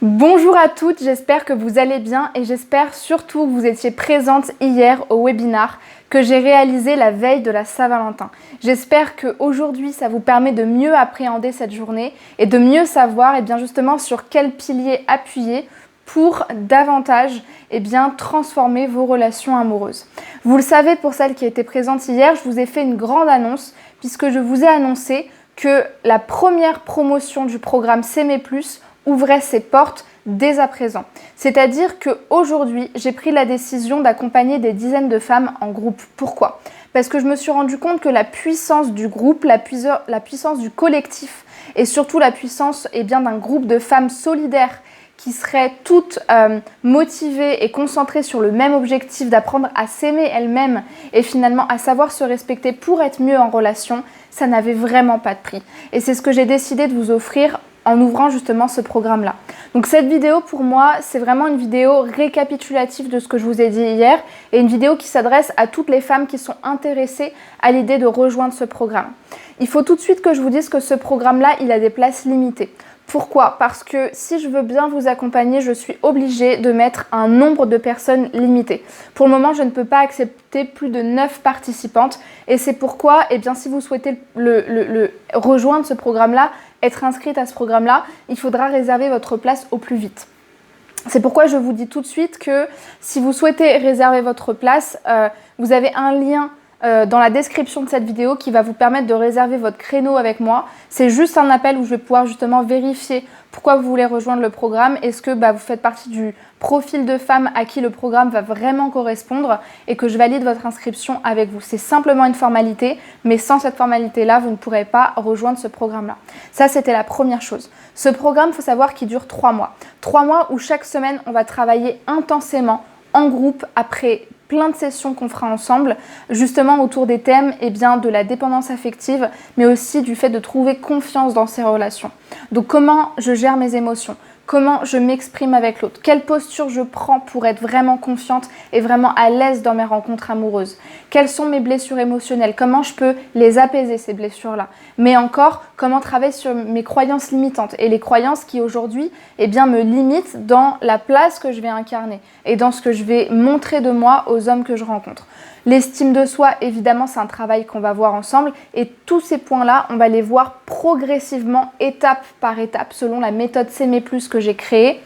Bonjour à toutes, j'espère que vous allez bien et j'espère surtout que vous étiez présentes hier au webinar que j'ai réalisé la veille de la Saint-Valentin. J'espère qu'aujourd'hui ça vous permet de mieux appréhender cette journée et de mieux savoir justement sur quel pilier appuyer pour davantage transformer vos relations amoureuses. Vous le savez, pour celles qui étaient présentes hier, je vous ai fait une grande annonce puisque je vous ai annoncé que la première promotion du programme S'aimer plus ouvrait ses portes dès à présent. C'est-à-dire qu'aujourd'hui, j'ai pris la décision d'accompagner des dizaines de femmes en groupe. Pourquoi ? Parce que je me suis rendu compte que la puissance du groupe, la puissance du collectif et surtout la puissance d'un groupe de femmes solidaires qui seraient toutes motivées et concentrées sur le même objectif d'apprendre à s'aimer elles-mêmes et finalement à savoir se respecter pour être mieux en relation, ça n'avait vraiment pas de prix. Et c'est ce que j'ai décidé de vous offrir en ouvrant justement ce programme-là. Donc cette vidéo pour moi, c'est vraiment une vidéo récapitulative de ce que je vous ai dit hier et une vidéo qui s'adresse à toutes les femmes qui sont intéressées à l'idée de rejoindre ce programme. Il faut tout de suite que je vous dise que ce programme-là, il a des places limitées. Pourquoi ? Parce que si je veux bien vous accompagner, je suis obligée de mettre un nombre de personnes limité. Pour le moment, je ne peux pas accepter plus de 9 participantes et c'est pourquoi, si vous souhaitez rejoindre ce programme-là, être inscrite à ce programme-là, il faudra réserver votre place au plus vite. C'est pourquoi je vous dis tout de suite que si vous souhaitez réserver votre place, vous avez un lien dans la description de cette vidéo qui va vous permettre de réserver votre créneau avec moi. C'est juste un appel où je vais pouvoir justement vérifier pourquoi vous voulez rejoindre le programme. Est-ce que vous faites partie du profil de femme à qui le programme va vraiment correspondre et que je valide votre inscription avec vous. C'est simplement une formalité, mais sans cette formalité-là, vous ne pourrez pas rejoindre ce programme-là. Ça, c'était la première chose. Ce programme, il faut savoir qu'il dure 3 mois. 3 mois où chaque semaine, on va travailler intensément en groupe après plein de sessions qu'on fera ensemble, justement autour des thèmes de la dépendance affective, mais aussi du fait de trouver confiance dans ses relations. Donc comment je gère mes émotions ? Comment je m'exprime avec l'autre? Quelle posture je prends pour être vraiment confiante et vraiment à l'aise dans mes rencontres amoureuses? Quelles sont mes blessures émotionnelles? Comment je peux les apaiser, ces blessures-là? Mais encore, comment travailler sur mes croyances limitantes et les croyances qui aujourd'hui me limitent dans la place que je vais incarner et dans ce que je vais montrer de moi aux hommes que je rencontre. L'estime de soi, évidemment, c'est un travail qu'on va voir ensemble et tous ces points-là, on va les voir progressivement, étape par étape, selon la méthode S'aimer plus que j'ai créée.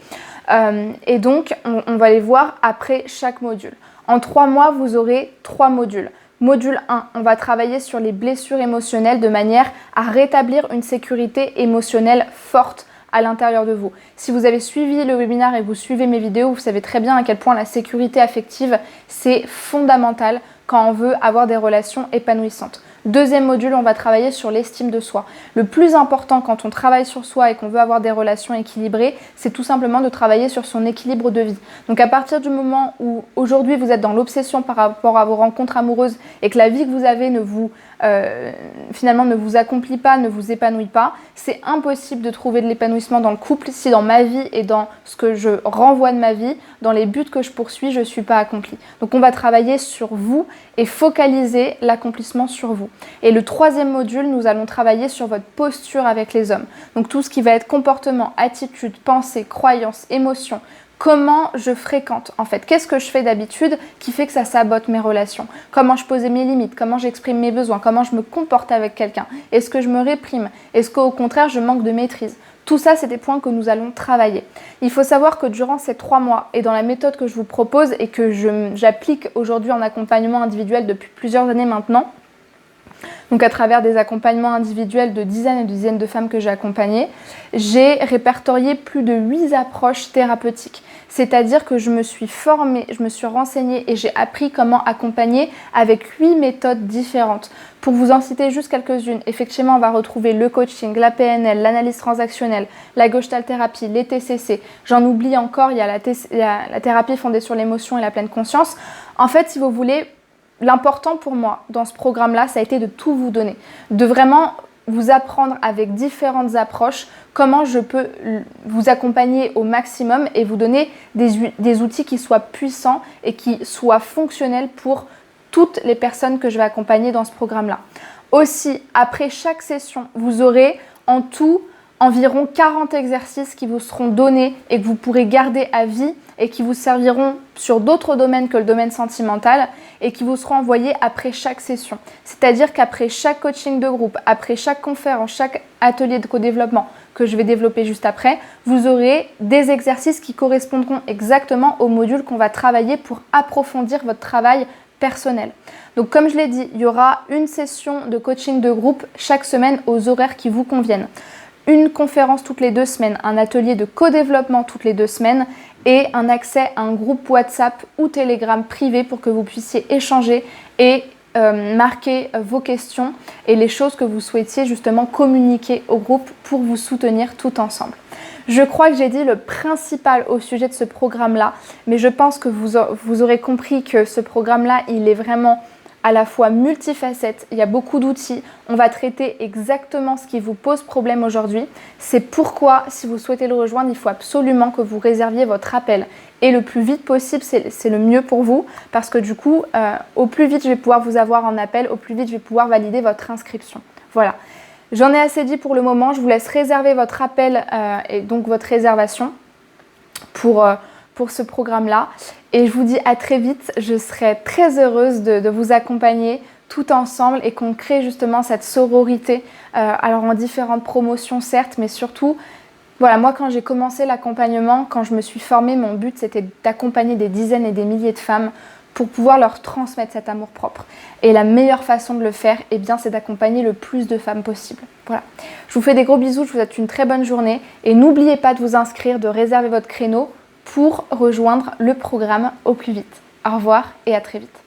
Et donc, on va les voir après chaque module. En 3 mois, vous aurez 3 modules. Module 1, on va travailler sur les blessures émotionnelles de manière à rétablir une sécurité émotionnelle forte à l'intérieur de vous. Si vous avez suivi le webinaire et vous suivez mes vidéos, vous savez très bien à quel point la sécurité affective, c'est fondamental quand on veut avoir des relations épanouissantes. Deuxième module, on va travailler sur l'estime de soi. Le plus important quand on travaille sur soi et qu'on veut avoir des relations équilibrées, c'est tout simplement de travailler sur son équilibre de vie. Donc à partir du moment où aujourd'hui vous êtes dans l'obsession par rapport à vos rencontres amoureuses et que la vie que vous avez finalement ne vous accomplit pas, ne vous épanouit pas, c'est impossible de trouver de l'épanouissement dans le couple si dans ma vie et dans ce que je renvoie de ma vie, dans les buts que je poursuis, je ne suis pas accomplie. Donc on va travailler sur vous et focaliser l'accomplissement sur vous. Et le 3e module, nous allons travailler sur votre posture avec les hommes. Donc tout ce qui va être comportement, attitude, pensée, croyance, émotion. Comment je fréquente en fait? Qu'est-ce que je fais d'habitude qui fait que ça sabote mes relations? Comment je pose mes limites? Comment j'exprime mes besoins? Comment je me comporte avec quelqu'un? Est-ce que je me réprime? Est-ce qu'au contraire je manque de maîtrise? Tout ça, c'est des points que nous allons travailler. Il faut savoir que durant ces 3 mois et dans la méthode que je vous propose et que j'applique aujourd'hui en accompagnement individuel depuis plusieurs années maintenant, donc à travers des accompagnements individuels de dizaines et de dizaines de femmes que j'ai accompagnées, j'ai répertorié plus de 8 approches thérapeutiques. C'est-à-dire que je me suis formée, je me suis renseignée et j'ai appris comment accompagner avec 8 méthodes différentes. Pour vous en citer juste quelques-unes, effectivement, on va retrouver le coaching, la PNL, l'analyse transactionnelle, la Gestalt thérapie, les TCC. J'en oublie encore, il y a la thérapie fondée sur l'émotion et la pleine conscience. En fait, si vous voulez, l'important pour moi dans ce programme-là, ça a été de tout vous donner, de vraiment vous apprendre avec différentes approches comment je peux vous accompagner au maximum et vous donner des outils qui soient puissants et qui soient fonctionnels pour toutes les personnes que je vais accompagner dans ce programme-là. Aussi, après chaque session, vous aurez en tout environ 40 exercices qui vous seront donnés et que vous pourrez garder à vie et qui vous serviront sur d'autres domaines que le domaine sentimental et qui vous seront envoyés après chaque session. C'est-à-dire qu'après chaque coaching de groupe, après chaque conférence, chaque atelier de co-développement que je vais développer juste après, vous aurez des exercices qui correspondront exactement au module qu'on va travailler pour approfondir votre travail personnel. Donc comme je l'ai dit, il y aura une session de coaching de groupe chaque semaine aux horaires qui vous conviennent. Une conférence toutes les 2 semaines, un atelier de co-développement toutes les 2 semaines et un accès à un groupe WhatsApp ou Telegram privé pour que vous puissiez échanger et marquer vos questions et les choses que vous souhaitiez justement communiquer au groupe pour vous soutenir tout ensemble. Je crois que j'ai dit le principal au sujet de ce programme-là, mais je pense que vous aurez compris que ce programme-là, il est vraiment à la fois multifacette, il y a beaucoup d'outils, on va traiter exactement ce qui vous pose problème aujourd'hui. C'est pourquoi, si vous souhaitez le rejoindre, il faut absolument que vous réserviez votre appel. Et le plus vite possible, c'est le mieux pour vous, parce que du coup, au plus vite je vais pouvoir vous avoir en appel, au plus vite je vais pouvoir valider votre inscription. Voilà, j'en ai assez dit pour le moment, je vous laisse réserver votre appel et donc votre réservation pour ce programme-là. Et je vous dis à très vite, je serai très heureuse de vous accompagner tout ensemble et qu'on crée justement cette sororité, alors en différentes promotions certes, mais surtout, voilà, moi quand j'ai commencé l'accompagnement, quand je me suis formée, mon but c'était d'accompagner des dizaines et des milliers de femmes pour pouvoir leur transmettre cet amour-propre. Et la meilleure façon de le faire, eh bien, c'est d'accompagner le plus de femmes possible. Voilà. Je vous fais des gros bisous, je vous souhaite une très bonne journée et n'oubliez pas de vous inscrire, de réserver votre créneau pour rejoindre le programme au plus vite. Au revoir et à très vite.